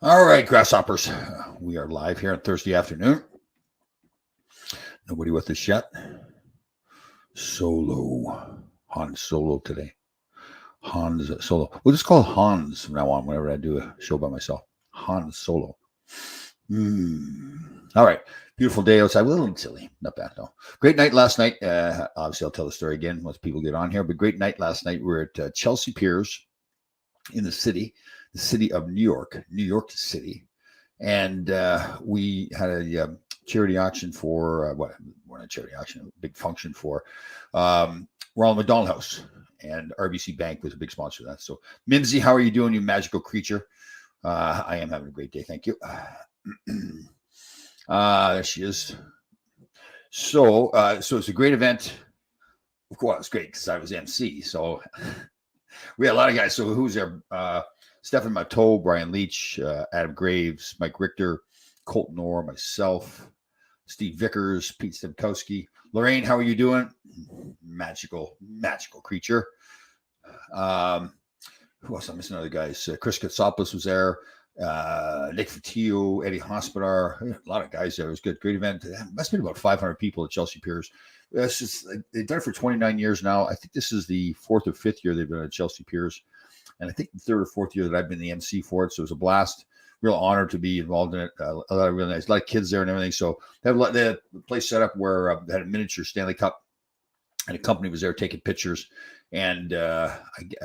All right, grasshoppers. We are live here on Thursday afternoon. Nobody with us yet. Solo. Han Solo today. Hans Solo. We'll just call Hans from now on whenever I do a show by myself. Han Solo. All right. Beautiful day outside. A little chilly. Not bad, though. Great night last night. Obviously, I'll tell the story again once people get on here. But great night last night. We're at Chelsea Piers in the city of New York City. And we had a charity auction for not a charity auction, a big function for Ronald McDonald House, and RBC Bank was a big sponsor of that. So, Mimsy, how are you doing, you magical creature? I am having a great day, thank you. There she is. So it's a great event. Of course, it's great because I was MC. So we had a lot of guys. So who's there? Stefan Matteau, Brian Leach, Adam Graves, Mike Richter, Colton Orr, myself, Steve Vickers, Pete Stemkowski. Lorraine, how are you doing? Magical creature. Who else? I'm missing other guys. Chris Katsopoulos was there. Nick Fatillo, Eddie Hospodar. A lot of guys there. It was good. Great event. It must have been about 500 people at Chelsea Piers. They've done it for 29 years now. I think this is the fourth or fifth year they've been at Chelsea Piers. And I think the third or fourth year that I've been the MC for it. So it was a blast. Real honor to be involved in it. A lot of really nice, a lot of kids there and everything. So they had the place set up where they had a miniature Stanley Cup, and a company was there taking pictures. And I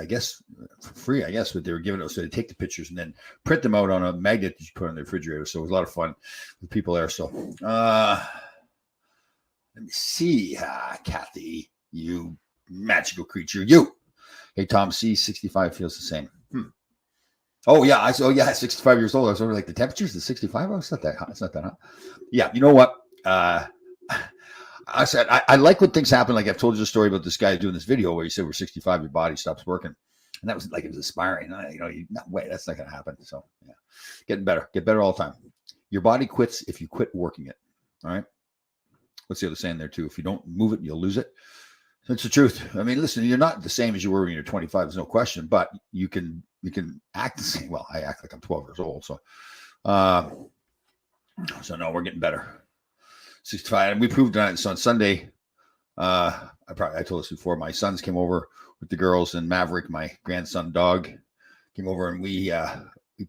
guess for free, but they were giving it. So they take the pictures and then print them out on a magnet that you put on the refrigerator. So it was a lot of fun with people there. So let me see, Kathy, you magical creature, you. Hey, Tom C, 65 feels the same. Oh, yeah. 65 years old. I was over like the temperature's at 65. Oh, it's not that hot. It's not that hot. Yeah. You know what? I said, I like when things happen. Like I've told you the story about this guy doing this video where he said, we're 65, your body stops working. And that was like, it was inspiring. No way, that's not going to happen. So, yeah, getting better. Get better all the time. Your body quits if you quit working it. All right. What's the other saying there, too? If you don't move it, you'll lose it. That's the truth. I mean, listen, you're not the same as you were when you're 25. There's no question, but you can act the same. Well, I act like I'm 12 years old. So no, we're getting better. 65, and we proved on it. So on Sunday, I told this before. My sons came over with the girls, and Maverick, my grandson dog, came over, and we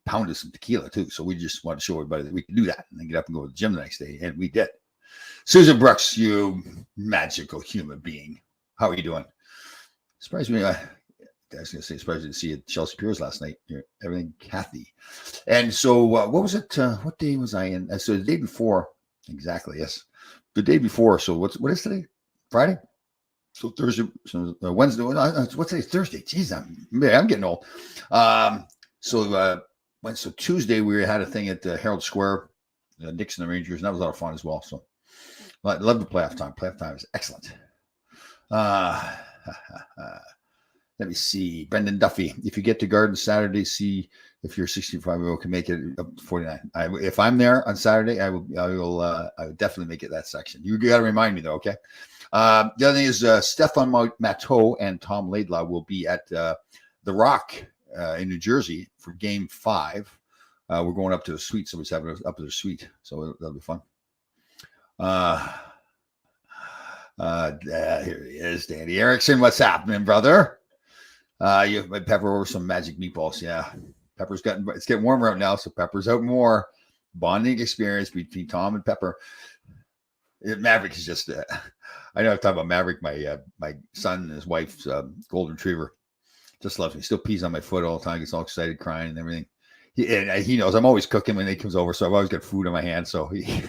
pounded some tequila too. So we just wanted to show everybody that we could do that, and then get up and go to the gym the next day, and we did. Susan Brooks, you magical human being. How are you doing? Surprised me. I was going to say, surprised to see you at Chelsea Piers last night. Everything, Kathy. And so, what was it? What day was I in? So the day before, exactly. Yes, the day before. So what is today? Friday. So Thursday. So Wednesday. What's today? Thursday. Jeez, I'm getting old. So Tuesday we had a thing at Herald Square, Knicks and the Rangers, and that was a lot of fun as well. So I love the playoff time. Playoff time is excellent. Let me see. Brendan Duffy. If you get to Garden Saturday, see if you're 65 can make it up to 49. If I'm there on Saturday, I will definitely make it that section. You got to remind me though, okay? The other thing is Stefan Matteau and Tom Laidlaw will be at the Rock in New Jersey for Game 5. We're going up to the suite. Somebody's having us up to their suite, so that'll be fun. Here he is, Danny Erickson. What's happening, brother? You have Pepper over some magic meatballs. Yeah, Pepper's it's getting warmer out now, so Pepper's out more. Bonding experience between Tom and Pepper. Maverick is just. I know I've talked about Maverick, my son and his wife's golden retriever. Just loves me. Still pees on my foot all the time. Gets all excited, crying, and everything. He knows I'm always cooking when he comes over, so I've always got food in my hand. So he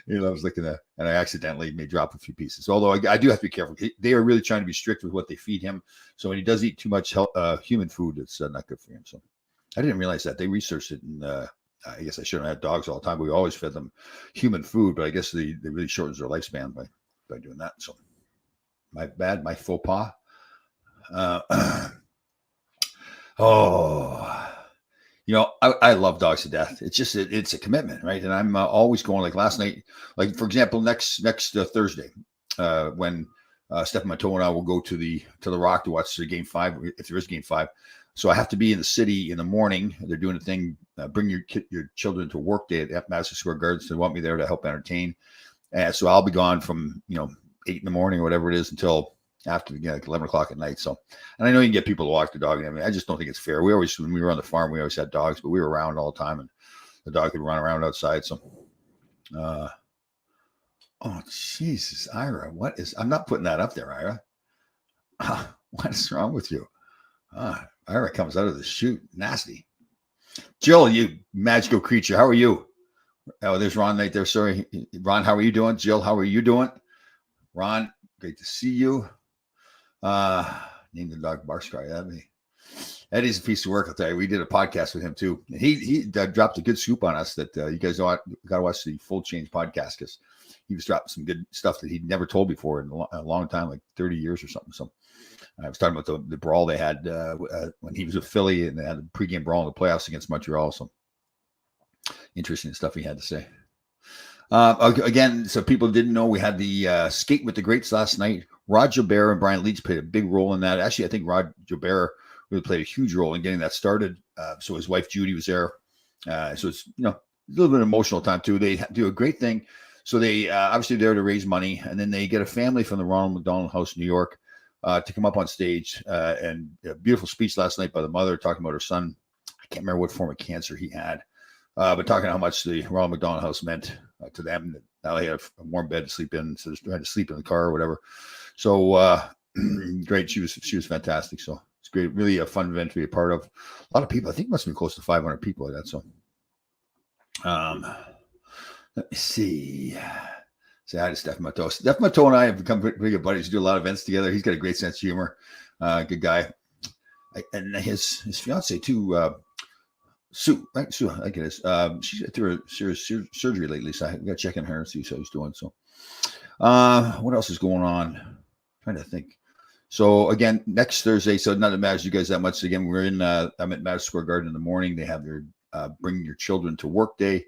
loves licking that, and I accidentally may drop a few pieces. Although I do have to be careful. They are really trying to be strict with what they feed him. So when he does eat too much human food, it's not good for him. So I didn't realize that. They researched it, and I guess I shouldn't have dogs all the time. But we always fed them human food, but I guess they really shortens their lifespan by doing that. So my bad, my faux pas. I love dogs to death. It's just it's a commitment, right? And I'm always going. Like last night, like for example, next Thursday, when Stefan Matteau and I will go to the Rock to watch the Game 5, if there is Game 5. So I have to be in the city in the morning. They're doing a thing, bring your children to work day at Madison Square Gardens. They want me there to help entertain. And so I'll be gone from, 8 in the morning or whatever it is until after, like 11 o'clock at night. So, and I know you can get people to walk the dog. I mean, I just don't think it's fair. When we were on the farm, we always had dogs, but we were around all the time and the dog could run around outside. So, oh, Jesus, Ira, I'm not putting that up there, Ira. What is wrong with you? Ira comes out of the chute. Nasty. Jill, you magical creature. How are you? Oh, there's Ron right there. Sorry. Ron, how are you doing? Jill, how are you doing? Ron, great to see you. Name the dog Barsky. Eddie's a piece of work. I'll tell you. We did a podcast with him too. And he dropped a good scoop on us that you guys got to watch the Full Change podcast because he was dropping some good stuff that he'd never told before in a long time, like 30 years or something. So I was talking about the brawl they had when he was with Philly, and they had a pregame brawl in the playoffs against Montreal. So interesting stuff he had to say. Again, so people didn't know we had the Skate with the Greats last night. Rod Jobert and Brian Leach played a big role in that. Actually, I think Rod Jobert really played a huge role in getting that started. So his wife Judy was there. So it's a little bit of emotional time too. They do a great thing. So they obviously there to raise money, and then they get a family from the Ronald McDonald House, New York, to come up on stage. And a beautiful speech last night by the mother talking about her son. I can't remember what form of cancer he had, but talking how much the Ronald McDonald House meant to them. Now they have a warm bed to sleep in, so they're trying to sleep in the car or whatever. So great. She was fantastic. So it's great. Really a fun event to be a part of. A lot of people. I think it must have been close to 500 people like that. So let me see. Say hi to Steph Matteau. Steph Matteau and I have become pretty good buddies. We do a lot of events together. He's got a great sense of humor. Good guy. And his fiance too, Sue, right? Sue, I think it is. She's through a serious surgery lately, so I got to check on her and see how she's doing. So, what else is going on? I'm trying to think. So again, next Thursday. So not that matters you guys that much. Again, I'm at Madison Square Garden in the morning. They have their bring your children to work day.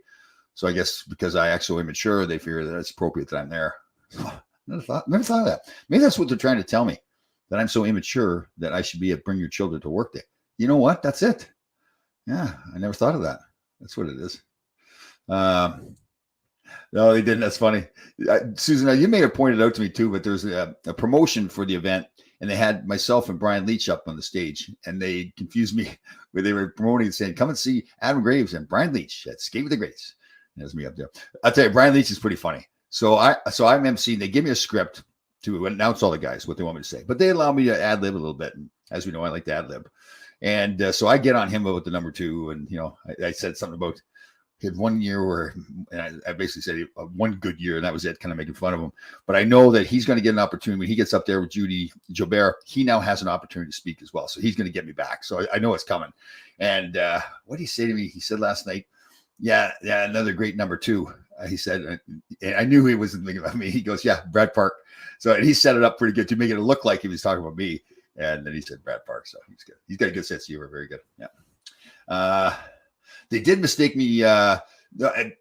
So I guess because I act so immature, they figure that it's appropriate that I'm there. Never thought of that. Maybe that's what they're trying to tell me, that I'm so immature that I should be at Bring Your Children to Work Day. You know what? That's it. Yeah, I never thought of that. That's what it is. No, they didn't. That's funny. Susan, you may have pointed out to me too, but there's a promotion for the event, and they had myself and Brian Leach up on the stage, and they confused me where they were promoting and saying, come and see Adam Graves and Brian Leach at Skate with the Greats. There's me up there. I'll tell you, Brian Leach is pretty funny. So I'm emceeing. They give me a script to announce all the guys, what they want me to say. But they allow me to ad-lib a little bit. And as we know, I like to ad-lib. And so I get on him about the number 2. And, I said something about he had 1 year where, and I basically said one good year, and that was it, kind of making fun of him. But I know that he's going to get an opportunity. When he gets up there with Judy Jobert, he now has an opportunity to speak as well. So he's going to get me back. So I know it's coming. And what did he say to me? He said last night, yeah, another great number 2. He said, and I knew he wasn't thinking about me. He goes, yeah, Brad Park. So and he set it up pretty good to make it look like he was talking about me. And then he said Brad Park. So he's good. He's got a good sense of humor. Very good. Yeah. They did mistake me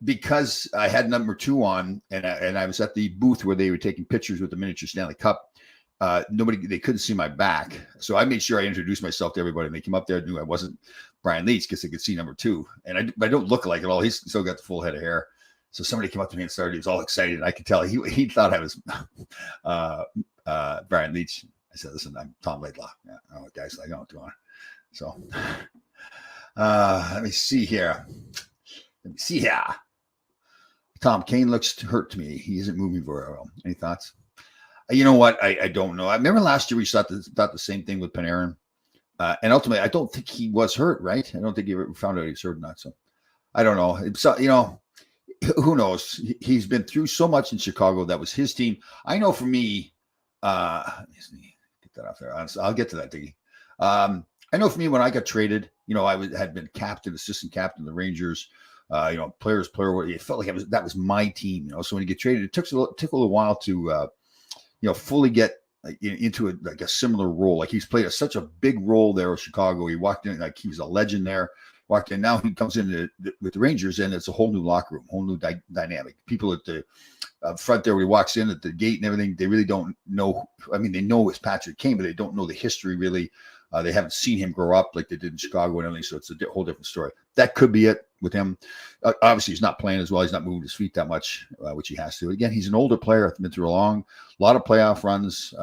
because I had number 2 on, and I was at the booth where they were taking pictures with the miniature Stanley Cup. They couldn't see my back. So I made sure I introduced myself to everybody. And they came up there and knew I wasn't Brian Leach because they could see number 2. And I don't look like it all. He's still got the full head of hair. So somebody came up to me and started. He was all excited. And I could tell he thought I was Brian Leach. I said, listen, I'm Tom Laidlaw. Yeah, oh, guys, I don't do on. So let me see here. Tom Kane looks hurt to me. He isn't moving very well. Any thoughts? You know what? I don't know. I remember last year we thought the same thing with Panarin. And ultimately, I don't think he was hurt, right? I don't think he ever found out he was hurt or not. So I don't know. Who knows? He's been through so much in Chicago. That was his team. I know for me, get that off there. I'll get to that, Diggy. I know for me, when I got traded, had been assistant captain of the Rangers, player. It felt like that was my team, So when you get traded, it took a little while to, fully get into a similar role. Like he's played such a big role there in Chicago. He walked in like he was a legend there. Walked in. Now he comes in with the Rangers, and it's a whole new locker room, whole new dynamic. People at the front there, when he walks in at the gate and everything, they really don't know. I mean, they know it's Patrick Kane, but they don't know the history really They haven't seen him grow up like they did in Chicago and everything, so it's a whole different story. That could be it with him. Obviously, he's not playing as well. He's not moving his feet that much, which he has to. Again, he's an older player. Been through a lot of playoff runs,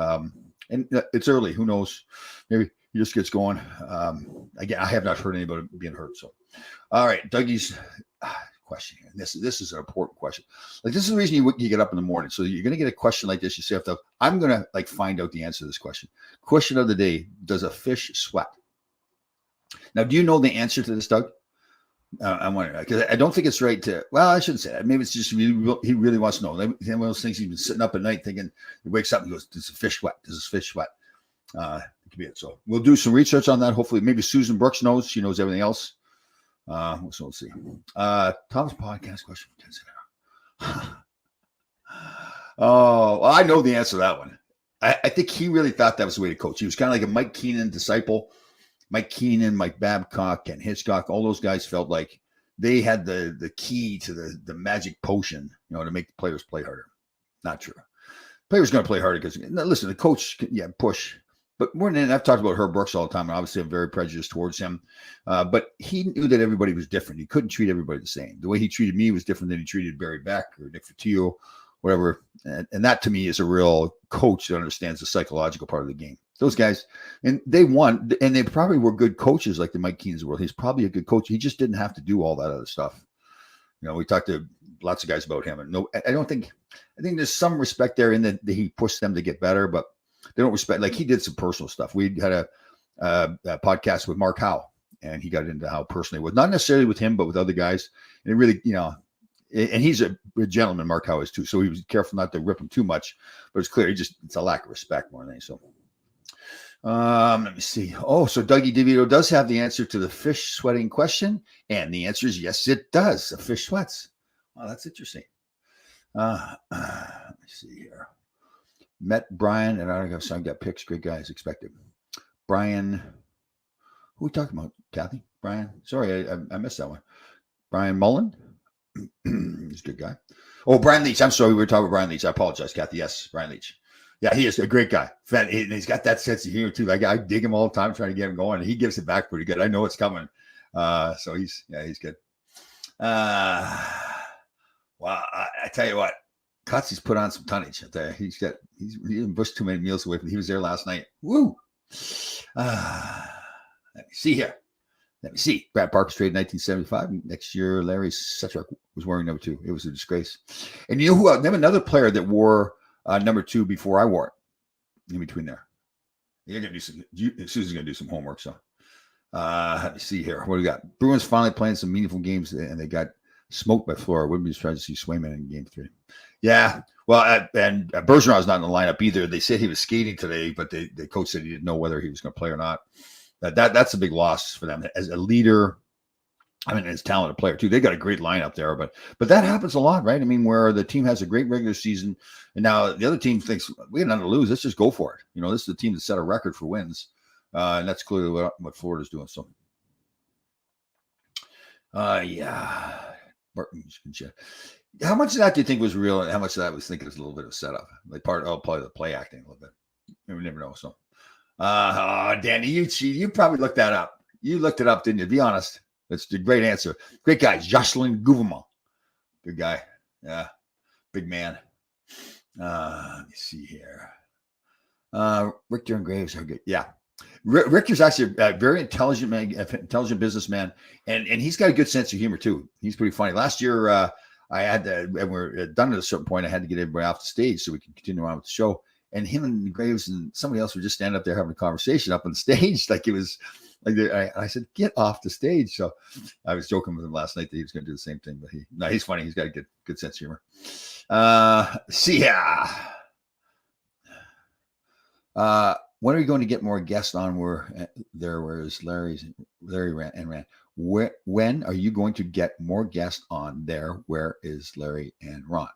and it's early. Who knows? Maybe he just gets going. Again, I have not heard anybody being hurt. So, all right, Dougie's question here. And this is an important question. Like, this is the reason you get up in the morning. So you're going to get a question like this. You say, I'm going to like find out the answer to this question. Question of the day: does a fish sweat? Now, do you know the answer to this, Doug? I'm wondering, because I don't think it's right to. Well, I shouldn't say that. Maybe it's just he really wants to know. One of those things he's been sitting up at night thinking. He wakes up and goes, "Does a fish sweat? Does this fish sweat?" It could be it. So we'll do some research on that. Hopefully, maybe Susan Brooks knows. She knows everything else. So we'll see. Tom's podcast question. Oh, well, I know the answer to that one. I think he really thought that was the way to coach. He was kind of like a Mike Keenan disciple. Mike Keenan, Mike Babcock, and Hitchcock, all those guys felt like they had the key to the magic potion, to make the players play harder. Not true. Players going to play harder because, listen, the coach, push. But more than that, I've talked about Herb Brooks all the time, and obviously I'm very prejudiced towards him. But he knew that everybody was different. He couldn't treat everybody the same. The way he treated me was different than he treated Barry Beck or Nick Fotiu, whatever. And that, to me, is a real coach that understands the psychological part of the game. Those guys, and they won, and they probably were good coaches like the Mike Keenans of the world. He's probably a good coach. He just didn't have to do all that other stuff. We talked to lots of guys about him, and I think there's some respect there in that he pushed them to get better, but they don't respect, like he did some personal stuff. We had a podcast with Mark Howe, and he got into how personally it was, not necessarily with him, but with other guys. And it really, and he's a gentleman, Mark Howe is too. So he was careful not to rip him too much, but it's clear it's a lack of respect more than anything. So let me see. Oh, so Dougie DeVito does have the answer to the fish sweating question. And the answer is yes, it does. A fish sweats. Oh, that's interesting. Let me see here. Met Brian, and I don't have some got picks. Great guy as expected. Brian, who are we talking about? Kathy? Brian? Sorry, I missed that one. Brian Mullen. He's a good guy. Oh, Brian Leach. I'm sorry, we were talking about Brian Leach. I apologize, Kathy. Yes, Brian Leach. Yeah, he is a great guy. He's got that sense of humor too. Like, I dig him all the time, trying to get him going. And he gives it back pretty good. I know it's coming. So he's good. Wow, I tell you what. Cutsy's put on some tonnage. He didn't push too many meals away from. He was there last night. Woo! Let me see here. Let me see. Brad Parker's traded 1975. Next year, Larry Setrick was wearing number 2. It was a disgrace. And you know who else? Name another player that wore number 2 before I wore it. In between there. You're gonna do some. Susan's gonna do some homework. So let me see here. What do we got? Bruins finally playing some meaningful games, and they got smoked by Florida. Wouldn't be surprised to see Swayman in Game 3. Yeah, well, and Bergeron's not in the lineup either. They said he was skating today, but the coach said he didn't know whether he was going to play or not. That's a big loss for them as a leader. I mean, as a talented player too. They got a great lineup there, but that happens a lot, right? I mean, where the team has a great regular season, and now the other team thinks we got nothing to lose. Let's just go for it. This is the team that set a record for wins, and that's clearly what Florida's doing. So, yeah. How much of that do you think was real, and how much of that was thinking was a little bit of a setup, like probably the play acting a little bit? We never know. So, Danny, you probably looked that up. You looked it up, didn't you? Be honest. That's a great answer. Great guy, Jocelyn Gouvernement. Good guy. Yeah, big man. Let me see here. Richter and Graves are good. Yeah. Richter's actually a very intelligent man, intelligent businessman, and he's got a good sense of humor too. He's pretty funny. Last year, I had to, and we're done at a certain point. I had to get everybody off the stage so we can continue on with the show. And him and Graves and somebody else were just standing up there having a conversation up on the stage, like it was like I said, "Get off the stage." So I was joking with him last night that he was going to do the same thing, but he's funny. He's got a good sense of humor. See ya. When are we going to get more guests on? Where's Larry and Rand? When are you going to get more guests on there? Where is Larry and Ron?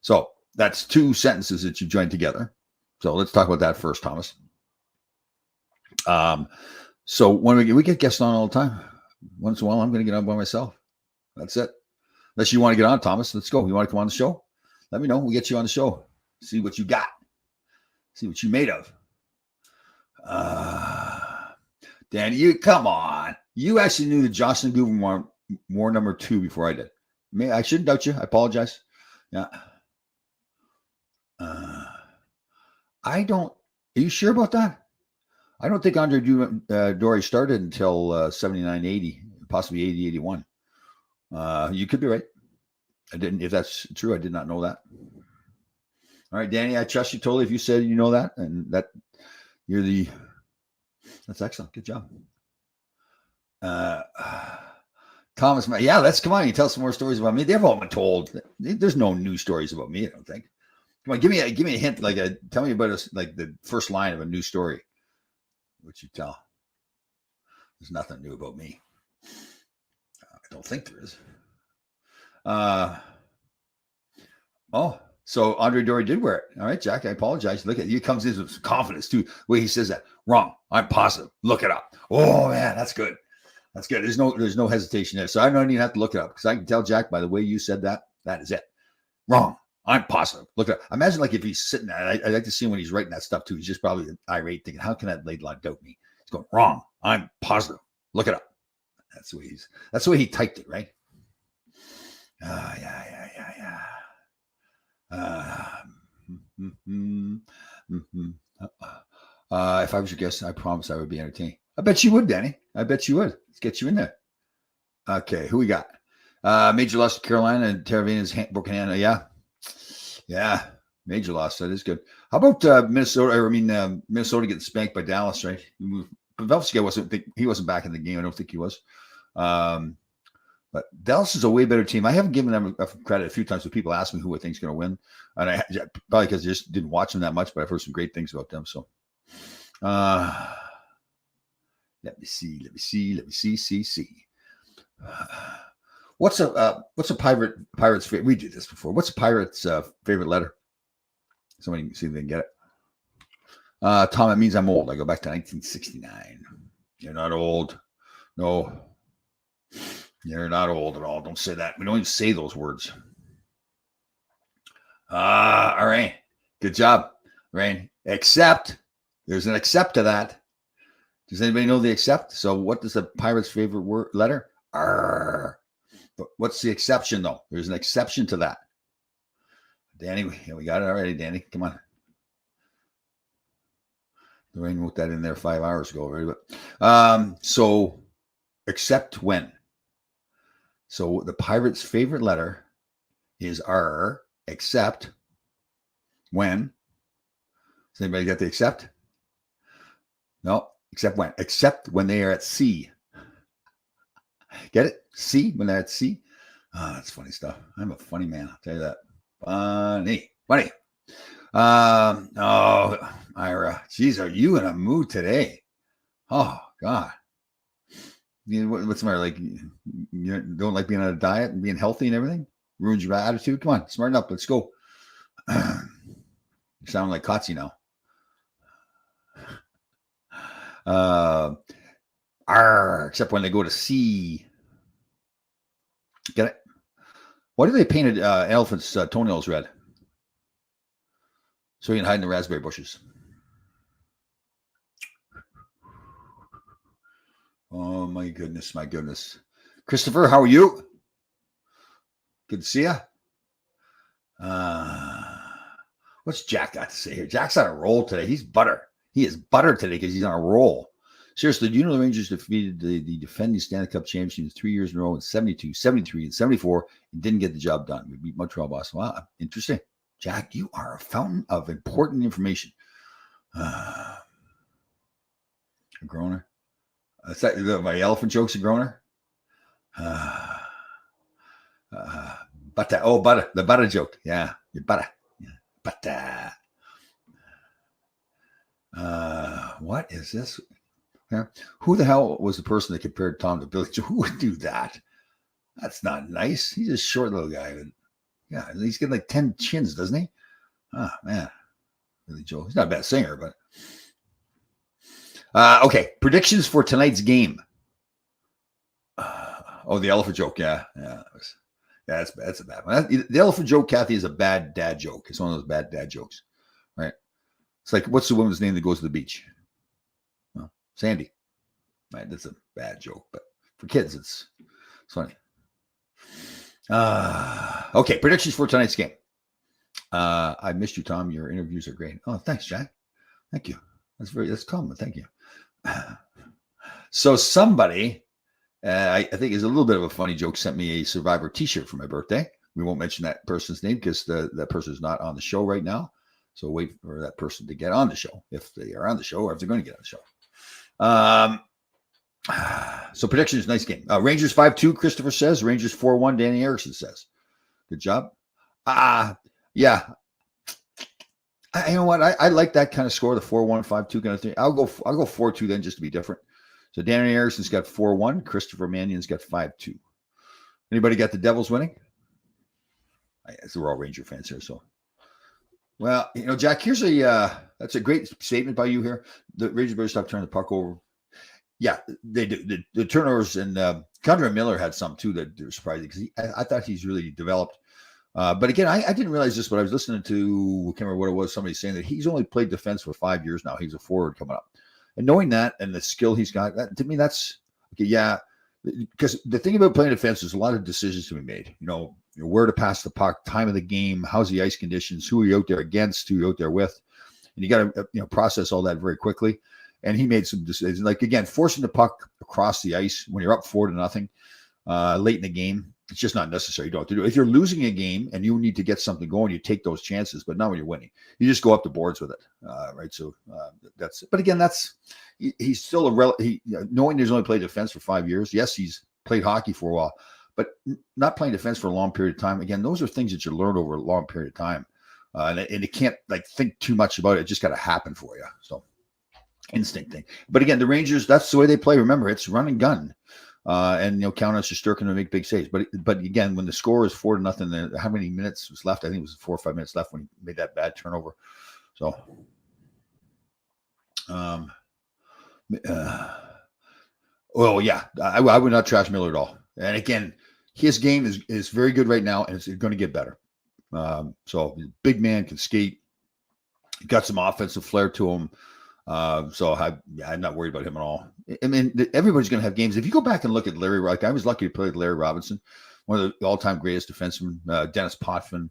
So that's 2 sentences that you joined together. So let's talk about that first, Thomas. So when we get guests on all the time, once in a while, I'm going to get on by myself. That's it. Unless you want to get on, Thomas, let's go. You want to come on the show? Let me know. We'll get you on the show. See what you got. See what you made of. Danny, you come on. You actually knew the Jocelyn Gouverneur war number 2 before I did. I shouldn't doubt you. I apologize. Yeah. I don't. Are you sure about that? I don't think Andre Dore started until 79, 80, possibly 80, 81. You could be right. I didn't. If that's true, I did not know that. All right, Danny, I trust you totally. If you said you know that, and that you're the. That's excellent. Good job. Thomas, yeah, let's come on. You tell some more stories about me. They've all been told. There's no new stories about me. I don't think. Come on, give me a hint. Tell me about like the first line of a new story. What you tell? There's nothing new about me. I don't think there is. So Andre Dore did wear it. All right, Jack, I apologize. Look at he comes in with confidence too. The way he says that. Wrong. I'm positive. Look it up. Oh man, that's good. That's good. There's no hesitation there. So I don't even have to look it up because I can tell Jack by the way you said that. That is it. Wrong. I'm positive. Look at. Imagine like if he's sitting there. I like to see him when he's writing that stuff too. He's just probably irate, thinking, "How can that laidlaw doubt me?" He's going wrong. I'm positive. Look it up. That's the way he typed it, right? Yeah. If I was your guest, I promise I would be entertaining. I bet you would, Danny. I bet you would. Let's get you in there. Okay, who we got? Major loss to Carolina and Teravina's broken hand. Yeah, major loss. That is good. How about Minnesota? Minnesota getting spanked by Dallas, right? Pavelski wasn't back in the game. I don't think he was. But Dallas is a way better team. I haven't given them credit a few times when people ask me who I think is going to win. And I probably because I just didn't watch them that much, but I've heard some great things about them. So let me see. What's a pirate's favorite? We did this before. What's a pirate's favorite letter? Somebody can see if they can get it. Tom, it means I'm old. I go back to 1969. You're not old. No. You're not old at all. Don't say that. We don't even say those words. All right. Good job, Rain. Except, there's an except to that. Does anybody know the except? So what is the pirate's favorite letter? R. But what's the exception, though? There's an exception to that. Danny, we got it already, Danny. Come on. Lorraine wrote that in there 5 hours ago already. But, so, except when? So the pirate's favorite letter is R, except when. Does anybody get the except? No, except when. Except when they are at sea. Get it? Sea, when they're at sea. Oh, that's funny stuff. I'm a funny man, I'll tell you that. Funny. Oh, Ira. Geez, are you in a mood today? Oh, God. What's the matter? Like, you don't like being on a diet and being healthy and everything? Ruins your attitude? Come on, smarten up. Let's go. You sound like Kotze now. Except when they go to sea. Get it? Why do they paint an elephant's toenails red? So you can hide in the raspberry bushes. Oh, my goodness. Christopher, how are you? Good to see you. What's Jack got to say here? Jack's on a roll today. He's butter. He is butter today because he's on a roll. Seriously, do you know the Rangers defeated the defending Stanley Cup champions 3 years in a row in 72, 73, and 74 and didn't get the job done? We beat Montreal, Boston. Wow, interesting. Jack, you are a fountain of important information. A groaner. Is that my elephant joke's a groaner? Butter. The butter joke. Yeah, your butter. Yeah, butter. What is this? Yeah. Who the hell was the person that compared Tom to Billy Joe? Who would do that? That's not nice. He's a short little guy. Yeah, he's getting like 10 chins, doesn't he? Oh, man. Billy Joe. He's not a bad singer, but. Okay, predictions for tonight's game. The elephant joke. Yeah, that's a bad one. The elephant joke, Kathy, is a bad dad joke. It's one of those bad dad jokes, right? It's like, what's the woman's name that goes to the beach? Well, Sandy. Right, that's a bad joke, but for kids, it's funny. Okay, predictions for tonight's game. I missed you, Tom. Your interviews are great. Oh, thanks, Jack. Thank you. That's common. Thank you. So somebody, I think is a little bit of a funny joke, sent me a Survivor T-shirt for my birthday. We won't mention that person's name because that person is not on the show right now. So wait for that person to get on the show if they are on the show or if they're going to get on the show. So predictions, nice game. Rangers 5-2, Christopher says. Rangers 4-1, Danny Erickson says. Good job. Yeah. You know what? I like that kind of score, the 4-1, 5-2 kind of thing. I'll go 4-2 then just to be different. So Danny Erickson's got 4-1. Christopher Mannion's got 5-2. Anybody got the Devils winning? We're all Ranger fans here, so. Well, Jack, here's that's a great statement by you here. The Rangers better stop turning the puck over. Yeah, they do. The turnovers, and Condra Miller had some too that were surprising because I thought he's really developed. But again, I didn't realize this, but I was listening to, I can't remember what it was, somebody saying that he's only played defense for 5 years now. He's a forward coming up. And knowing that and the skill he's got, to me, that's, okay, yeah. Because the thing about playing defense is a lot of decisions to be made. Where to pass the puck, time of the game, how's the ice conditions, who are you out there against, who are you out there with. And you got to process all that very quickly. And he made some decisions, like, again, forcing the puck across the ice when you're up 4-0 late in the game. It's just not necessary. You don't have to do it. If you're losing a game and you need to get something going, you take those chances, but not when you're winning. You just go up the boards with it, right? So that's. But again, he's still knowing he's only played defense for 5 years. Yes, he's played hockey for a while, but not playing defense for a long period of time. Again, those are things that you learn over a long period of time, and you can't think too much about it. It just got to happen for you. So instinct thing. But again, the Rangers, that's the way they play. Remember, it's run and gun. And count on Shesterkin to make big saves. But again, when the score is 4-0, how many minutes was left? I think it was 4 or 5 minutes left when he made that bad turnover. So, well, yeah, I would not trash Miller at all. And again, his game is very good right now, and it's going to get better. So he's a big man, can skate, got some offensive flair to him. So I'm not worried about him at all. I mean, everybody's going to have games. If you go back and look at Larry, like I was lucky to play with Larry Robinson, one of the all-time greatest defensemen, Dennis Potvin.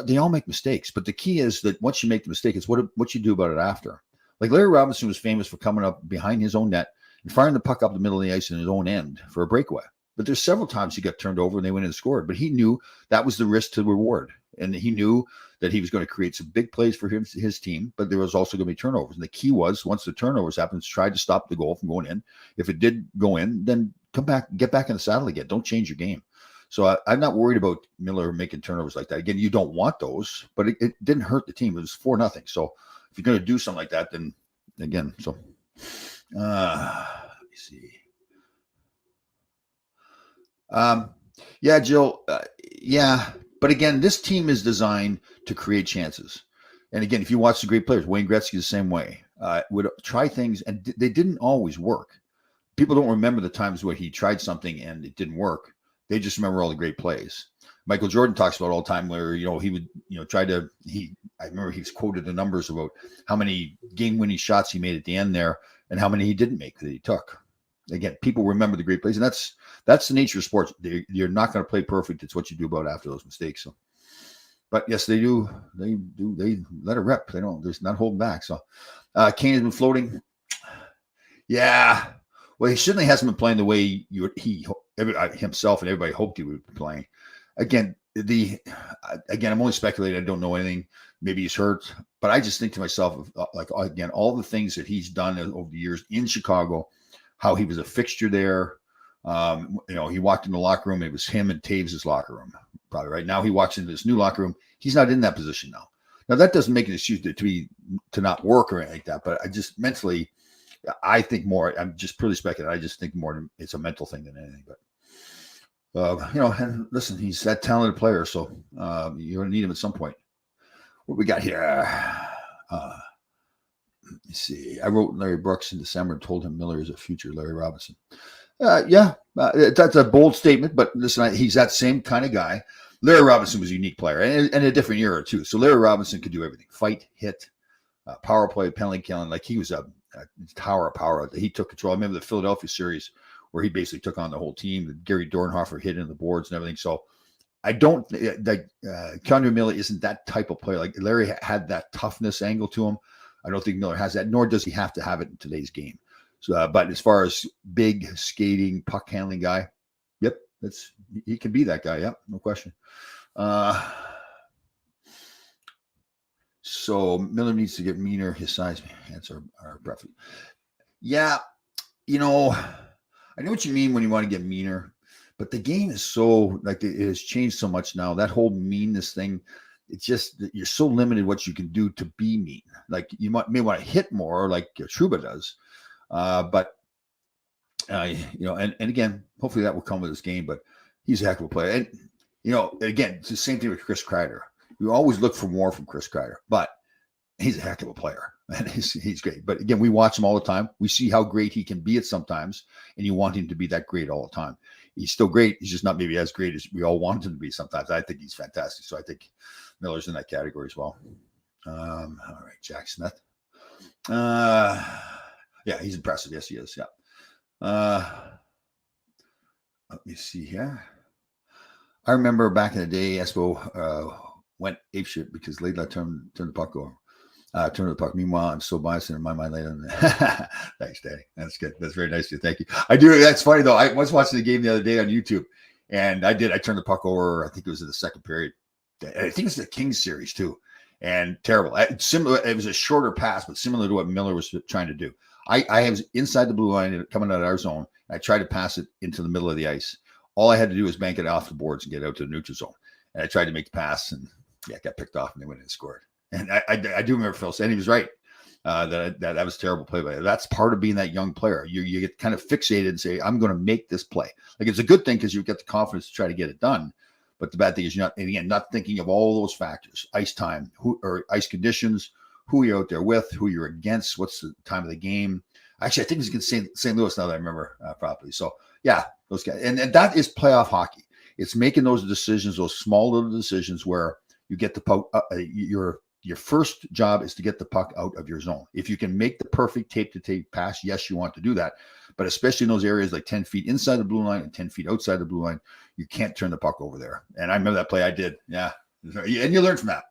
They all make mistakes, but the key is that once you make the mistake, it's what you do about it after. Like Larry Robinson was famous for coming up behind his own net and firing the puck up the middle of the ice in his own end for a breakaway. But there's several times he got turned over and they went in and scored. But he knew that was the risk to reward. And he knew that he was going to create some big plays for his team, but there was also going to be turnovers. And the key was, once the turnovers happened, try to stop the goal from going in. If it did go in, then come back, get back in the saddle again. Don't change your game. So I'm not worried about Miller making turnovers like that. Again, you don't want those, but it didn't hurt the team. It was 4-0. So if you're going to do something like that, then again, so let me see. Yeah, Jill. Yeah. But again, this team is designed to create chances. And again, if you watch the great players, Wayne Gretzky the same way, would try things, and they didn't always work. People don't remember the times where he tried something and it didn't work. They just remember all the great plays. Michael Jordan talks about all the time where, he would, I remember he's quoted the numbers about how many game-winning shots he made at the end there and how many he didn't make that he took. Again, people remember the great plays, and that's the nature of sports. You're not going to play perfect. It's what you do about after those mistakes. So, but yes, they do. They let it rip. There's not holding back. So, Kane has been floating. Yeah. Well, he certainly hasn't been playing the way himself and everybody hoped he would be playing. Again, I'm only speculating. I don't know anything. Maybe he's hurt, but I just think to myself, like, again, all the things that he's done over the years in Chicago, how he was a fixture there. He walked in the locker room. It was him and Taves' locker room. Probably right now he walks into this new locker room. He's not in that position now. Now that doesn't make an excuse to not work or anything like that. But I just mentally, I think more. I'm just purely speculating. I just think more it's a mental thing than anything. But and listen, he's that talented player, so you're gonna need him at some point. What we got here? Let me see. I wrote Larry Brooks in December and told him Miller is a future Larry Robinson. That's a bold statement, but listen, he's that same kind of guy. Larry Robinson was a unique player and a different era too. So Larry Robinson could do everything: fight, hit, power play, penalty killing. Like he was a tower of power. He took control. I remember the Philadelphia series where he basically took on the whole team. Gary Dornhofer hit in the boards and everything. So I don't like Keanu Miller isn't that type of player. Like Larry had that toughness angle to him. I don't think Miller has that, nor does he have to have it in today's game. So, but as far as big skating, puck handling guy, yep, he can be that guy. Yep, no question. So Miller needs to get meaner. His size hands are breathy. Yeah, I know what you mean when you want to get meaner, but the game is so like it has changed so much now. That whole meanness thing, it's just you're so limited what you can do to be mean. Like you may want to hit more, like Trouba does, but and again, hopefully that will come with this game. But he's a heck of a player, and again, it's the same thing with Chris Kreider. You always look for more from Chris Kreider, but he's a heck of a player, and he's great. But again, we watch him all the time. We see how great he can be at sometimes, and you want him to be that great all the time. He's still great. He's just not maybe as great as we all want him to be sometimes. I think he's fantastic. So I think Miller's in that category as well. All right, Jack Smith. Yeah, he's impressive. Yes, he is. Yeah. Let me see here. I remember back in the day, Espo went apeshit because Laidlaw turned the puck over. Turn the puck. Meanwhile, I'm so biased in my mind later. Thanks, Daddy. That's good. That's very nice of you. Thank you. I do. That's funny though. I was watching the game the other day on YouTube, and I turned the puck over. I think it was in the second period. I think it's the Kings series too, and terrible. Similar. It was a shorter pass, but similar to what Miller was trying to do. I was inside the blue line coming out of our zone. I tried to pass it into the middle of the ice. All I had to do was bank it off the boards and get out to the neutral zone. And I tried to make the pass, and got picked off, and they went and scored. And I do remember Phil saying he was right. That was a terrible play by. That's part of being that young player. You get kind of fixated and say, I'm going to make this play. Like it's a good thing because you get the confidence to try to get it done. But the bad thing is not thinking of all those factors: ice time, or ice conditions, who you're out there with, who you're against, what's the time of the game. Actually, I think it's against St. Louis now that I remember properly. So yeah, those guys, and that is playoff hockey. It's making those decisions, those small little decisions where you get the puck. Your first job is to get the puck out of your zone. If you can make the perfect tape-to-tape pass, yes, you want to do that. But especially in those areas like 10 feet inside the blue line and 10 feet outside the blue line, you can't turn the puck over there. And I remember that play I did. Yeah. And you learn from that.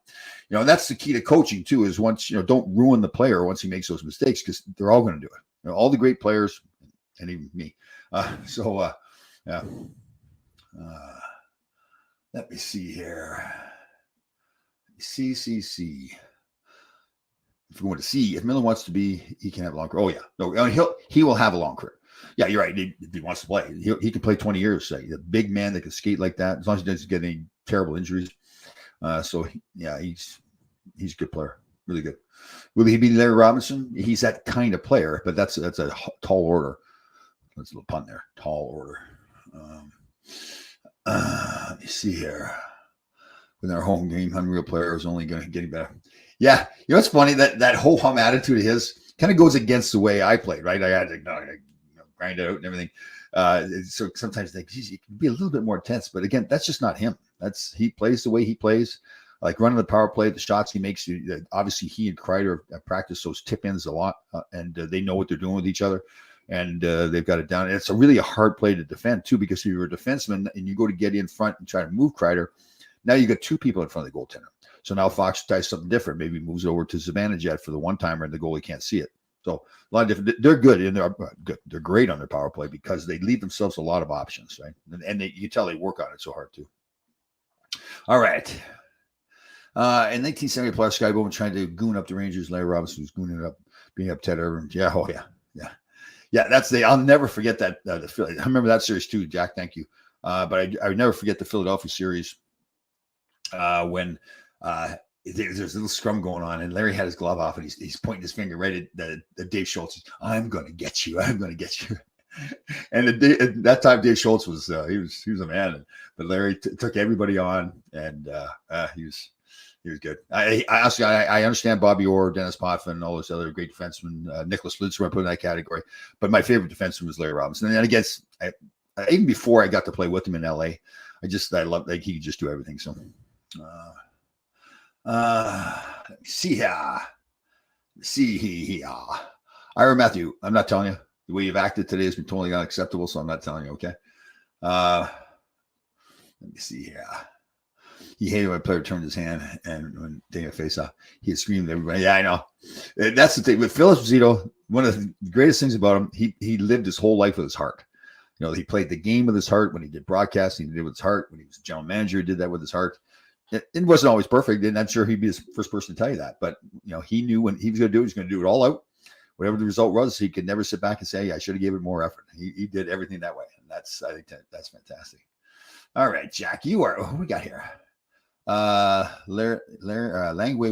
And that's the key to coaching too, is once, don't ruin the player once he makes those mistakes, because they're all going to do it. All the great players, and even me. Yeah. Let me see here. CCC. If we want to see if Miller wants to be, he can have a long career. Oh yeah, no, he will have a long career. Yeah, you're right. If he wants to play, he can play 20 years. Say a big man that can skate like that, as long as he doesn't get any terrible injuries. He's a good player, really good. Will he be Larry Robinson? He's that kind of player, but that's a tall order. That's a little pun there. Tall order. Let me see here. In our home game, unreal player is only going to get better. Yeah, it's funny that whole hum attitude of his kind of goes against the way I played, right? I had to grind it out and everything. So sometimes I think, geez, he can be a little bit more intense, but again, that's just not him. He plays the way he plays, like running the power play, the shots he makes. Obviously, he and Kreider practice those tip ins a lot, and they know what they're doing with each other, and they've got it down. And it's a hard play to defend too, because if you're a defenseman and you go to get in front and try to move Kreider, now you got two people in front of the goaltender. So now Fox tries something different. Maybe moves over to Zibanejad for the one-timer, and the goalie can't see it. So a lot of different. They're good, and they're good. They're great on their power play because they leave themselves a lot of options, right? And you can tell they work on it so hard too. All right. In 1970, plus Sky Bowman trying to goon up the Rangers. Larry Robinson was gooning it up, being up Ted Irvin. Yeah. Oh yeah. That's I'll never forget that. I remember that series too, Jack. Thank you. But I would never forget the Philadelphia series. When there's a little scrum going on, and Larry had his glove off, and he's pointing his finger right at Dave Schultz. I'm going to get you. I'm going to get you. And at that time, Dave Schultz was he was a man, but Larry took everybody on, and he was good. I understand Bobby Orr, Dennis Potvin, all those other great defensemen. Nicholas Lutzer I put in that category, but my favorite defenseman was Larry Robinson. And I guess even before I got to play with him in LA, I love he could just do everything. So. Let me see here. Ira Matthew, I'm not telling you. The way you've acted today has been totally unacceptable, so I'm not telling you, okay? Let me see here. He hated when a player turned his hand and when taking a face off, he had screamed at everybody. Yeah, I know. That's the thing. With Phil Esposito, one of the greatest things about him, he lived his whole life with his heart. You know, he played the game with his heart. When he did broadcasting, he did it with his heart. When he was general manager, he did that with his heart. It wasn't always perfect, and I'm sure he'd be the first person to tell you that. But, you know, he knew when he was going to do it, he was going to do it all out. Whatever the result was, he could never sit back and say, I should have given it more effort. He did everything that way. And I think that's fantastic. All right, Jack, who we got here? Langway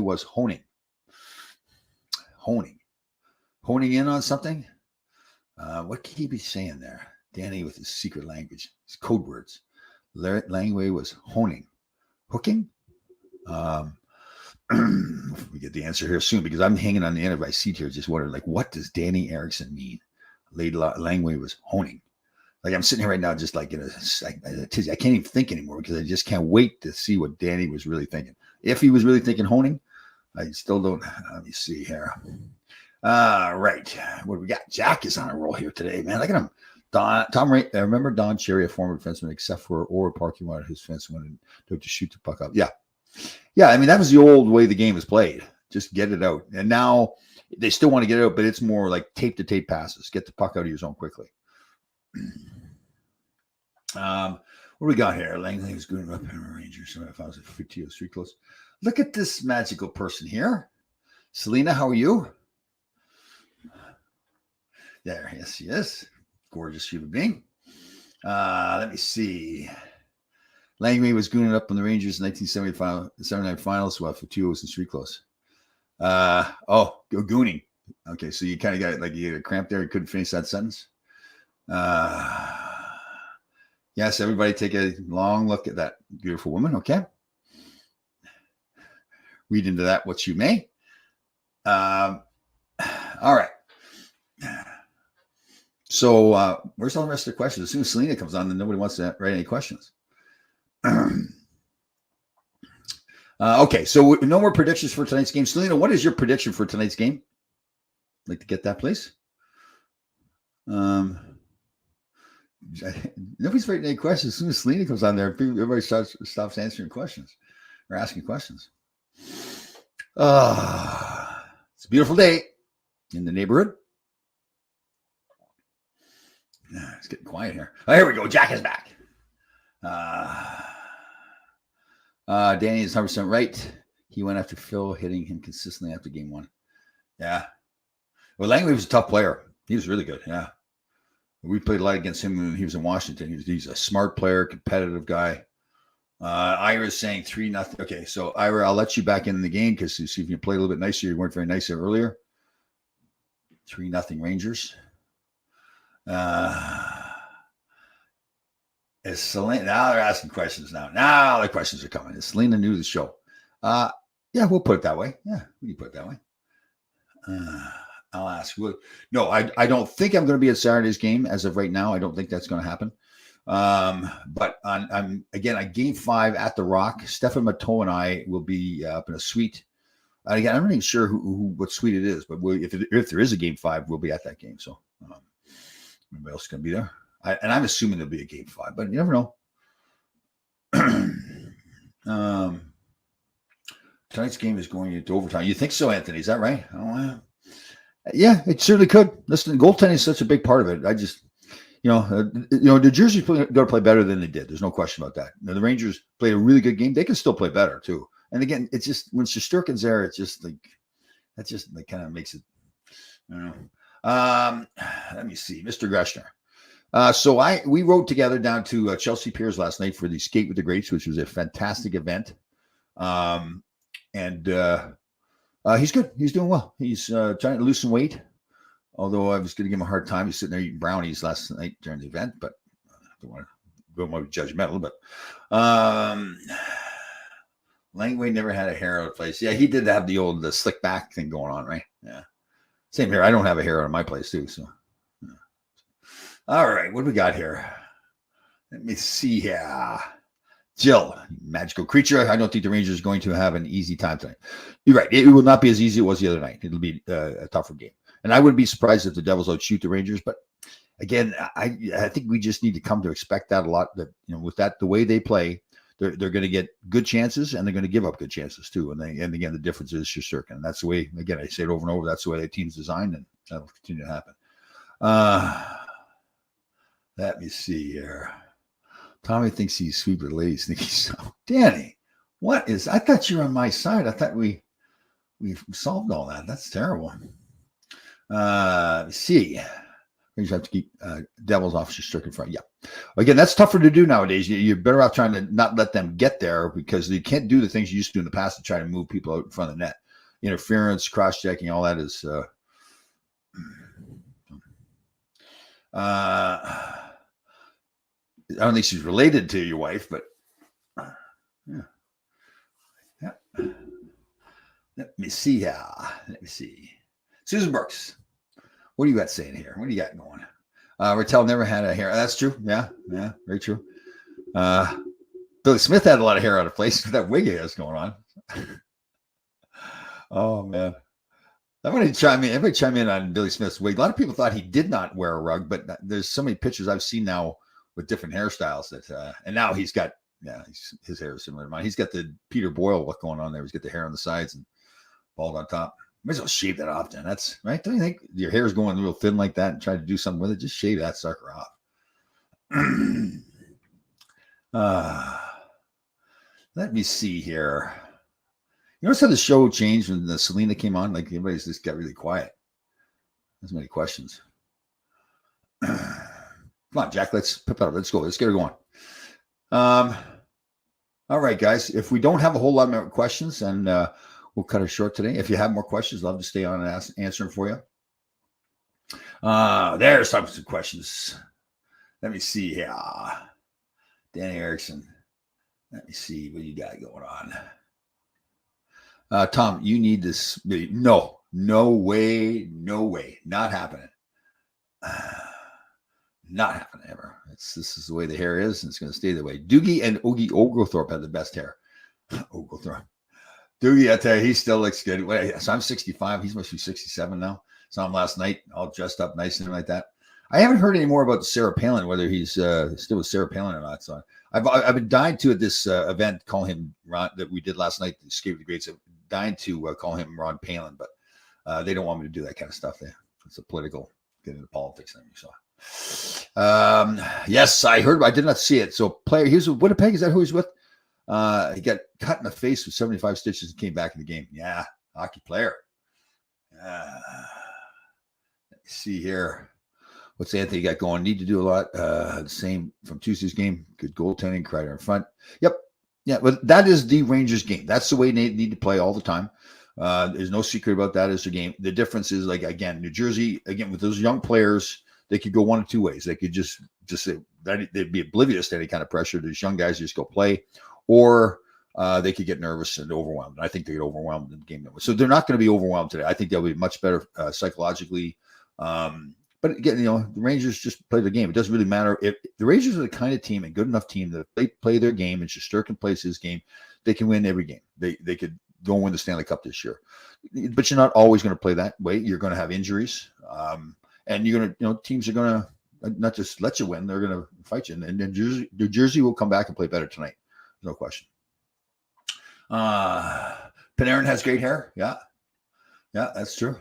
was honing in on something. What could he be saying there? Danny with his secret language, his code words. Langway was hooking. We get the answer here soon because I'm hanging on the end of my seat here, just wondering, like, what does Danny Erickson mean? Langway was honing. Like, I'm sitting here right now, just like I can't even think anymore because I just can't wait to see what Danny was really thinking. If he was really thinking honing, I still don't. Let me see here. Right. What do we got? Jack is on a roll here today, man. Look at him. Tom Ray. I remember Don Cherry, a former defenseman, except for Orr parking lot, his fence wanted to shoot the puck up. Yeah. I mean, that was the old way the game was played. Just get it out. And now they still want to get it out, but it's more like tape to tape passes. Get the puck out of your zone quickly. What do we got here? Langley was going up in Rangers. So if I was at 50 street close. Look at this magical person here. Selena, how are you? There, yes, she is. Gorgeous human being. Let me see. Langley was gooning up on the Rangers in 1979 finals for 2 was in street close. Gooning. Okay, so you kind of got like you had a cramp there. You couldn't finish that sentence. Yes, everybody take a long look at that beautiful woman. Okay. Read into that what you may. All right. So where's all the rest of the questions? As soon as Selena comes on, then nobody wants to write any questions. Okay, so no more predictions for tonight's game. Selena, what is your prediction for tonight's game? I'd like to get that, please. Nobody's writing any questions. As soon as Selena comes on there, everybody stops answering questions or asking questions. It's a beautiful day in the neighborhood. It's getting quiet here. Oh, here we go. Jack is back. Danny is 100% right. He went after Phil, hitting him consistently after game 1. Yeah. Well, Langley was a tough player. He was really good. Yeah. We played a lot against him when he was in Washington. He's a smart player, competitive guy. Ira's saying 3-0. Okay, so Ira, I'll let you back in the game because you see if you play a little bit nicer. You weren't very nice earlier. 3-0 Rangers. Is Selena now? They're asking questions now. Now the questions are coming. Is Selena new to the show? Yeah, we'll put it that way. Yeah, we can put it that way. I'll ask. No, I don't think I'm going to be at Saturday's game as of right now. I don't think that's going to happen. But I'm again at Game 5 at the Rock. Stefan Matteau and I will be up in a suite. Again, I'm not even sure what suite it is, but if there is a Game 5, we'll be at that game. So everybody else is going to be there. And I'm assuming there'll be a Game 5, but you never know. Tonight's game is going into overtime. You think so, Anthony? Is that right? Oh, yeah, it certainly could. Listen, goaltending is such a big part of it. I just, the Jersey's going to play better than they did. There's no question about that. The Rangers played a really good game. They can still play better too. And again, it's just when Shesterkin's there, it's just like that. Just like kind of makes it. I don't know. Let me see, Mr. Greshner. So we rode together down to Chelsea Piers last night for the Skate with the Greats, which was a fantastic event. And he's good. He's doing well. He's trying to lose some weight. Although I was going to give him a hard time. He's sitting there eating brownies last night during the event, but I don't want to be judgmental. But Langway never had a hair out of place. Yeah, he did have the slick back thing going on, right? Yeah. Same here. I don't have a hair out of my place too. So, yeah. All right, what do we got here? Let me see here. Jill, magical creature. I don't think the Rangers are going to have an easy time tonight. You're right. It will not be as easy as it was the other night. It'll be a tougher game. And I wouldn't be surprised if the Devils outshoot the Rangers. But again, I think we just need to come to expect that a lot. That with that the way they play, they're going to get good chances and they're going to give up good chances too. And again, the difference is Shesterkin. And that's the way. Again, I say it over and over. That's the way the team's designed, and that'll continue to happen. Let me see here. Tommy thinks he's sweet, but ladies think he's so. Danny, what is? I thought you were on my side. I thought we've solved all that. That's terrible. See, we just have to keep Devils off Shesterkin front. Yeah, again, that's tougher to do nowadays. You're better off trying to not let them get there because you can't do the things you used to do in the past to try to move people out in front of the net. Interference, cross-checking, all that is. I don't think she's related to your wife, but yeah. Let me see here. Let me see. Susan Brooks, what do you got saying here? What do you got going? Rattel never had a hair. That's true. Yeah, very true. Billy Smith had a lot of hair out of place. That wig he has going on. Oh man. Everybody chime in on Billy Smith's wig. A lot of people thought he did not wear a rug, but there's so many pictures I've seen now with different hairstyles that, and now he's got, his hair is similar to mine. He's got the Peter Boyle look going on there. He's got the hair on the sides and bald on top. Might as well shave that off then. That's right. Don't you think your hair is going real thin like that and try to do something with it? Just shave that sucker off. Let me see here. You notice how the show changed when the Selena came on? Like everybody's just got really quiet. There's many questions. Come on, Jack. Let's pip it up. Let's go. Let's get her going. All right, guys. If we don't have a whole lot more questions, and we'll cut it short today. If you have more questions, love to stay on and answer them for you. There's some questions. Let me see here. Danny Erickson. Let me see what you got going on. Tom, you need this. No way. Not happening. Not happening ever. This is the way the hair is, and it's going to stay that way. Doogie and Oogie Oglethorpe have the best hair. Oglethorpe. Doogie, I tell you, he still looks good. So I'm 65. He's must be 67 now. Saw him last night, all dressed up nice and like that. I haven't heard any more about Sarah Palin, whether he's still with Sarah Palin or not. So I've been dying to at this event call him Ron that we did last night. Escape the Greats. Dying to call him Ron Palin, but they don't want me to do that kind of stuff. It's a political, get into politics thing. So. Yes, I heard. I did not see it. So player, here's Winnipeg. Is that who he's with? He got cut in the face with 75 stitches and came back in the game. Yeah, hockey player. Let me see here. What's Anthony got going? Need to do a lot. The same from Tuesday's game. Good goaltending. Kreider in front. Yep. Yeah, but that is the Rangers game. That's the way they need to play all the time. There's no secret about that as a game. The difference is, like, again, New Jersey, again, with those young players, they could go one of two ways. They could just say that they'd be oblivious to any kind of pressure. These young guys just go play, or they could get nervous and overwhelmed. I think they get overwhelmed in the game. So they're not going to be overwhelmed today. I think they'll be much better psychologically. But again, the Rangers just play the game. It doesn't really matter if the Rangers are the kind of team, a good enough team that they play their game and Shesterkin plays his game. They can win every game. They could go win the Stanley Cup this year. But you're not always going to play that way. You're going to have injuries. And you're going to, teams are going to not just let you win, they're going to fight you. And then New Jersey will come back and play better tonight. No question. Panarin has great hair. Yeah, that's true.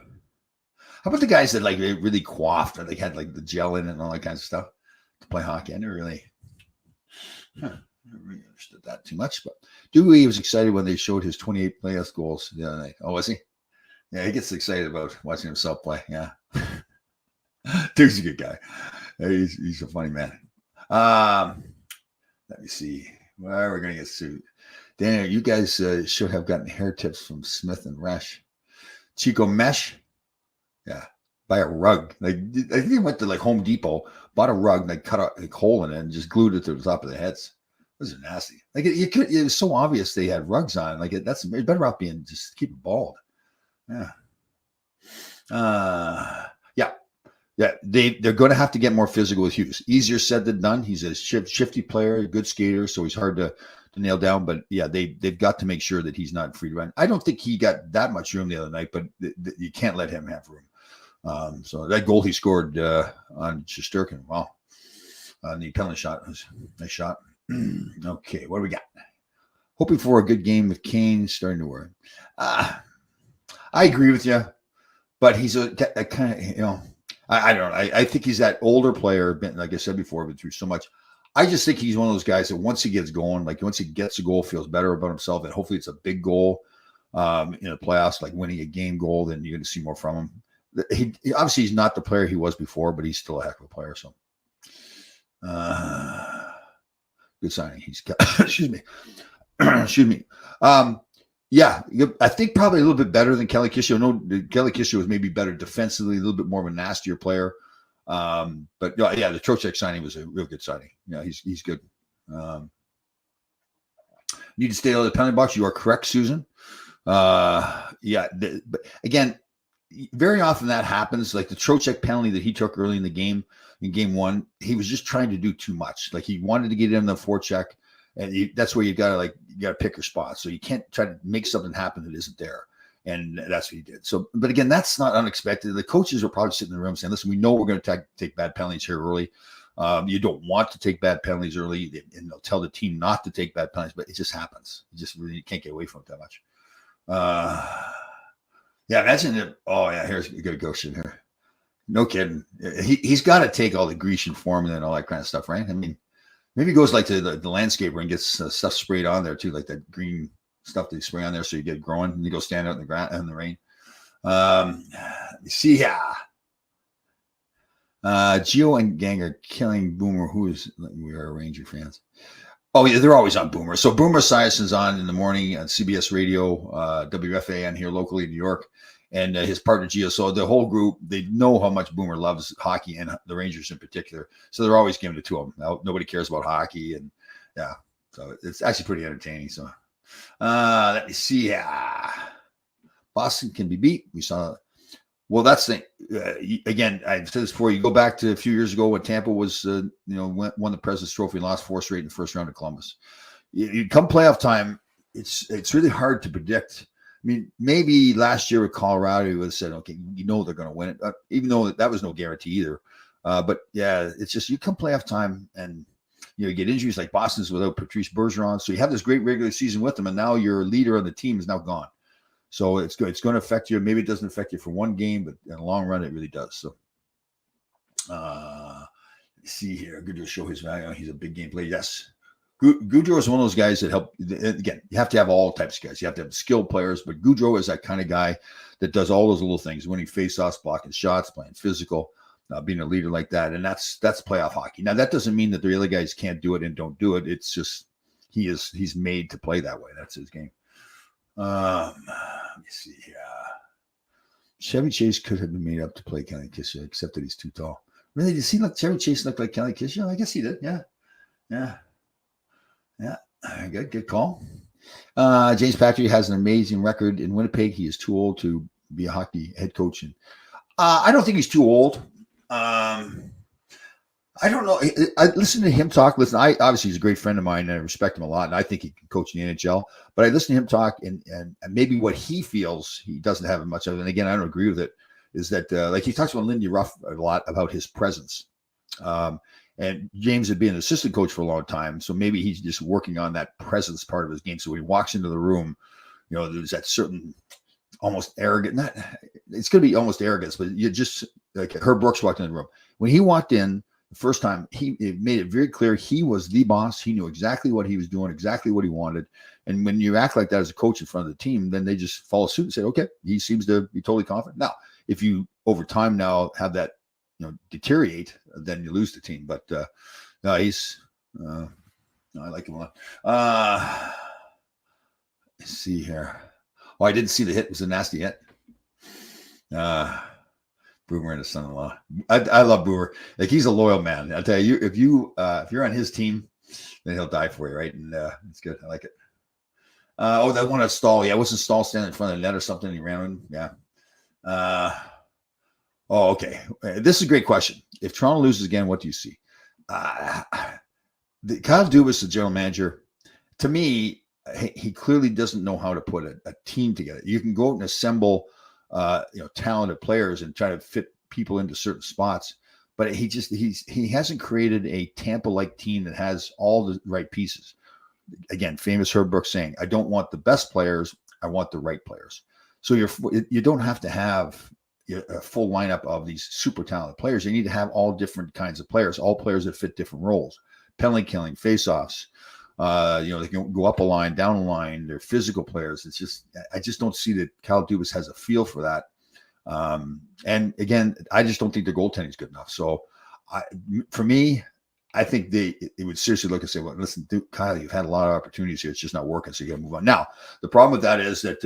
How about the guys that really coiffed or they had like the gel in it and all that kind of stuff to play hockey? I never really understood that too much. But Dewey was excited when they showed his 28 playoff goals the other night. Oh, was he? Yeah, he gets excited about watching himself play. Yeah. Dude's a good guy. He's a funny man. Let me see. Well, we're going to get sued. Daniel, you guys should have gotten hair tips from Smith and Resch. Chico Mesh. Yeah. Buy a rug. I think they went to Home Depot, bought a rug, and cut a hole in it and just glued it to the top of their heads. Those are nasty. It was so obvious they had rugs on. That's better off being just keep it bald. Yeah. Yeah, they're going to have to get more physical with Hughes. Easier said than done. He's a shifty player, a good skater, so he's hard to nail down. But yeah, they've got to make sure that he's not free to run. I don't think he got that much room the other night, but you can't let him have room. So that goal he scored on Shesterkin, wow, on the penalty shot was a nice shot. Okay, what do we got? Hoping for a good game with Kane starting to work. I agree with you, but he's a kind of, I don't know. I think he's that older player, like I said before, been through so much. I just think he's one of those guys that once he gets going, like once he gets a goal, feels better about himself, and hopefully it's a big goal in the playoffs, like winning a game goal, then you're going to see more from him. He obviously he's not the player he was before, but he's still a heck of a player. So, good signing. He's got, excuse me, excuse me. Yeah, I think probably a little bit better than Kelly Kishio. No, Kelly Kishio was maybe better defensively, a little bit more of a nastier player. But yeah, the Trocheck signing was a real good signing. Yeah, he's good. Need to stay out of the penalty box. You are correct, Susan. Yeah, but again, very often that happens. Like the Trocheck penalty that he took early in the game, in game one, he was just trying to do too much. Like he wanted to get in the forecheck, and that's where you gotta pick your spot. So you can't try to make something happen that isn't there. And that's what he did. So, but again, that's not unexpected. The coaches are probably sitting in the room saying, listen, we know we're going to take bad penalties here early. You don't want to take bad penalties early, and they'll tell the team not to take bad penalties, but it just happens. You just really can't get away from it that much. Yeah, imagine it. Oh, yeah, here's a good question here. No kidding. He's got to take all the Grecian formula and all that kind of stuff, right? I mean, maybe he goes like to the landscaper and gets stuff sprayed on there too, like that green stuff they spray on there so you get it growing, and you go stand out in the ground in the rain. See, yeah. Gio and Gang are killing Boomer. We are Ranger fans. Oh, yeah, they're always on Boomer. So Boomer Esiason's on in the morning on CBS Radio, WFAN here locally in New York, and his partner Gio. So the whole group, they know how much Boomer loves hockey and the Rangers in particular. So they're always giving it to him. Now, nobody cares about hockey, and yeah, so it's actually pretty entertaining. So let me see. Yeah, Boston can be beat. We saw. Well, that's the again. I've said this before. You go back to a few years ago when Tampa was, won the President's Trophy and lost 4 straight in the first round of Columbus. You come playoff time, it's really hard to predict. I mean, maybe last year with Colorado, you would have said, okay, they're going to win it, even though that was no guarantee either. But yeah, it's just you come playoff time and you get injuries like Boston's without Patrice Bergeron. So you have this great regular season with them, and now your leader on the team is now gone. So it's going to affect you. Maybe it doesn't affect you for one game, but in the long run, it really does. So, let's see here. Goudreau show his value. He's a big game player. Yes. Goudreau is one of those guys that help. Again, you have to have all types of guys. You have to have skilled players, but Goudreau is that kind of guy that does all those little things, winning faceoffs, blocking shots, playing physical, being a leader like that. And that's playoff hockey. Now, that doesn't mean that the other guys can't do it and don't do it. It's just he's made to play that way. That's his game. Let me see here. Chevy Chase could have been made up to play Kelly Kishio, except that he's too tall. Really? Does he look Chevy Chase look like Kelly Kishio? I guess he did. Yeah. Good call. James Patrick has an amazing record in Winnipeg. He is too old to be a hockey head coach. And I don't think he's too old. I don't know. I listen to him talk. Obviously he's a great friend of mine, and I respect him a lot, and I think he can coach in the NHL. But I listen to him talk, and maybe what he feels he doesn't have much of. And again, I don't agree with it. Is that like he talks about Lindy Ruff a lot about his presence, and James had been an assistant coach for a long time, so maybe he's just working on that presence part of his game. So when he walks into the room, there's that certain almost arrogant. It's going to be almost arrogance, but you just like Herb Brooks walked in the room when he walked in. The first time, it made it very clear he was the boss. He knew exactly what he was doing, exactly what he wanted. And when you act like that as a coach in front of the team, then they just follow suit and say, okay, he seems to be totally confident. Now, if you over time now have that deteriorate, then you lose the team. But no, he's I like him a lot. Let's see here. Oh, I didn't see the hit. It was a nasty hit. Boomer and his son-in-law. I love Boomer. Like he's a loyal man. I'll tell you, if you're on his team, then he'll die for you, right? And it's good. I like it. That one at Stahl. Yeah, wasn't Stahl standing in front of the net or something? He ran in. Yeah. Okay. This is a great question. If Toronto loses again, what do you see? Kyle Dubas, the general manager, to me, he clearly doesn't know how to put a team together. You can go out and assemble talented players and try to fit people into certain spots. But he hasn't created a Tampa-like team that has all the right pieces. Again, famous Herb Brooks saying, "I don't want the best players, I want the right players." So you don't have to have a full lineup of these super talented players. You need to have all different kinds of players, all players that fit different roles. Penalty killing, face-offs. They can go up a line, down a line. They're physical players. I just don't see that Kyle Dubas has a feel for that. And again, I just don't think the goaltending is good enough. So for me, I think it would seriously look and say, well, listen, Kyle, you've had a lot of opportunities here. It's just not working. So you got to move on. Now, the problem with that is that,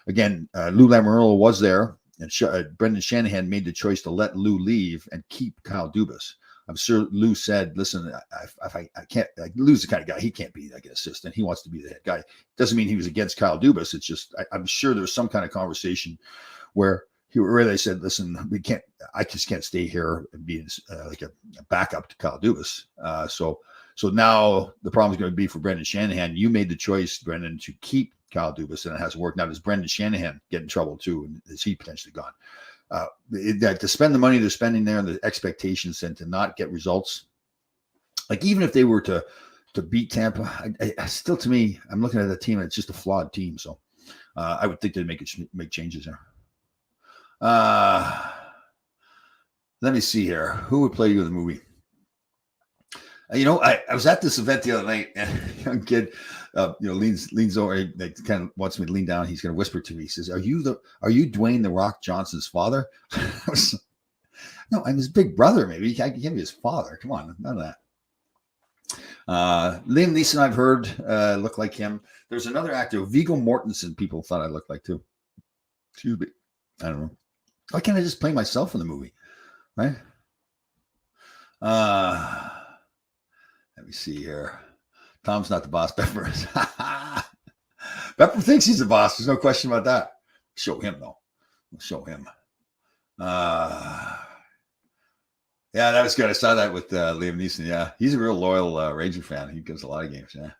Lou Lamoriello was there, and Brendan Shanahan made the choice to let Lou leave and keep Kyle Dubas. I'm sure Lou said, listen, I can't, Lou's the kind of guy, he can't be like an assistant. He wants to be the head guy. Doesn't mean he was against Kyle Dubas. It's just, I'm sure there was some kind of conversation where they said, listen, I just can't stay here and be like a backup to Kyle Dubas. So now the problem is going to be for Brendan Shanahan. You made the choice, Brendan, to keep Kyle Dubas, and it hasn't worked. Now, does Brendan Shanahan get in trouble too? And is he potentially gone? To spend the money they're spending there and the expectations and to not get results, like even if they were to beat Tampa, I still, to me, I'm looking at the team and it's just a flawed team. So I would think they'd make changes there. Let me see here. Who would play you in the movie? I was at this event the other night, and a young kid, leans over, like, kind of wants me to lean down. He's going to whisper to me. He says, "Are you Dwayne the Rock Johnson's father?" No, I'm his big brother. Maybe I can't be his father. Come on, none of that. Liam Neeson, I've heard, look like him. There's another actor, Viggo Mortensen. People thought I looked like too. Excuse me. I don't know. Why can't I just play myself in the movie, right? Let me see here. Tom's not the boss. Pepper is. Pepper thinks he's the boss. There's no question about that. Show him, though. We'll show him. Yeah, that was good. I saw that with Liam Neeson. Yeah, he's a real loyal Ranger fan. He goes to a lot of games. Yeah.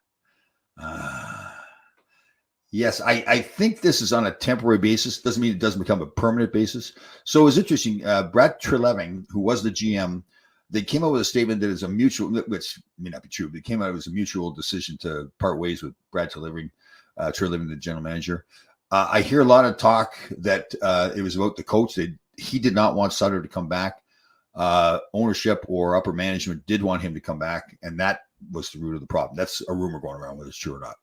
Yes, I think this is on a temporary basis. Doesn't mean it doesn't become a permanent basis. So it's interesting. Brad Treliving, who was the GM, they came up with a statement that is a mutual, which may not be true, but it came out as a mutual decision to part ways with Brad Treliving, the general manager. I hear a lot of talk that it was about the coach. He did not want Sutter to come back. Ownership or upper management did want him to come back, and that was the root of the problem. That's a rumor going around, whether it's true or not.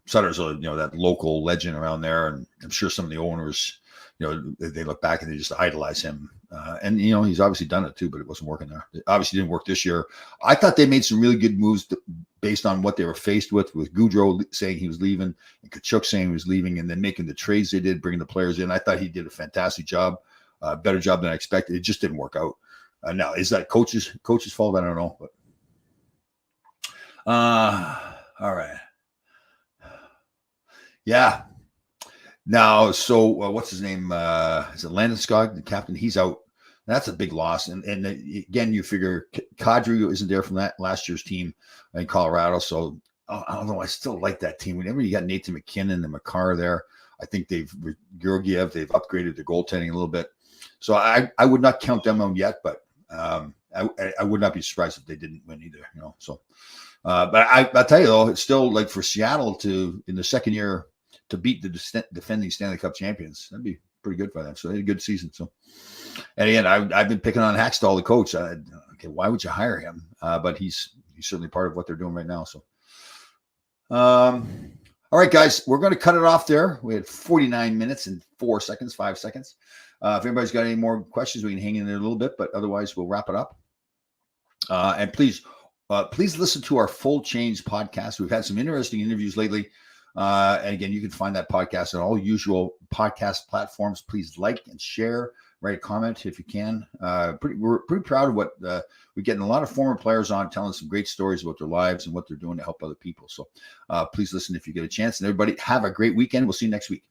Sutter's that local legend around there, and I'm sure some of the owners, they look back and they just idolize him. And he's obviously done it too, but it wasn't working there. It obviously didn't work this year. I thought they made some really good moves based on what they were faced with Goudreau saying he was leaving and Tkachuk saying he was leaving, and then making the trades they did, bringing the players in. I thought he did a fantastic job, better job than I expected. It just didn't work out. Now, is that coach's fault? I don't know. But all right. Yeah. Now, so what's his name? Is it Landeskog, the captain? He's out. That's a big loss. And again, you figure Kadri isn't there from that last year's team in Colorado. So I don't know. I still like that team. Whenever you got Nathan McKinnon and Makar there, I think Georgiev, they've upgraded the goaltending a little bit. So I would not count them out yet, but I would not be surprised if they didn't win either. So. But I'll tell you though, it's still like for Seattle in the second year to beat the defending Stanley Cup champions. That'd be pretty good for them. So they had a good season. So, and again, I've been picking on Hackstall, the coach. Okay, why would you hire him? But he's certainly part of what they're doing right now. So, all right, guys, we're going to cut it off there. We had 49 minutes and 5 seconds. If anybody's got any more questions, we can hang in there a little bit, but otherwise we'll wrap it up. And please listen to our Full Change podcast. We've had some interesting interviews lately. And again, you can find that podcast on all usual podcast platforms. Please like and share, write a comment if you can. We're pretty proud of what we're getting a lot of former players on telling some great stories about their lives and what they're doing to help other people. So please listen if you get a chance. And everybody have a great weekend. We'll see you next week.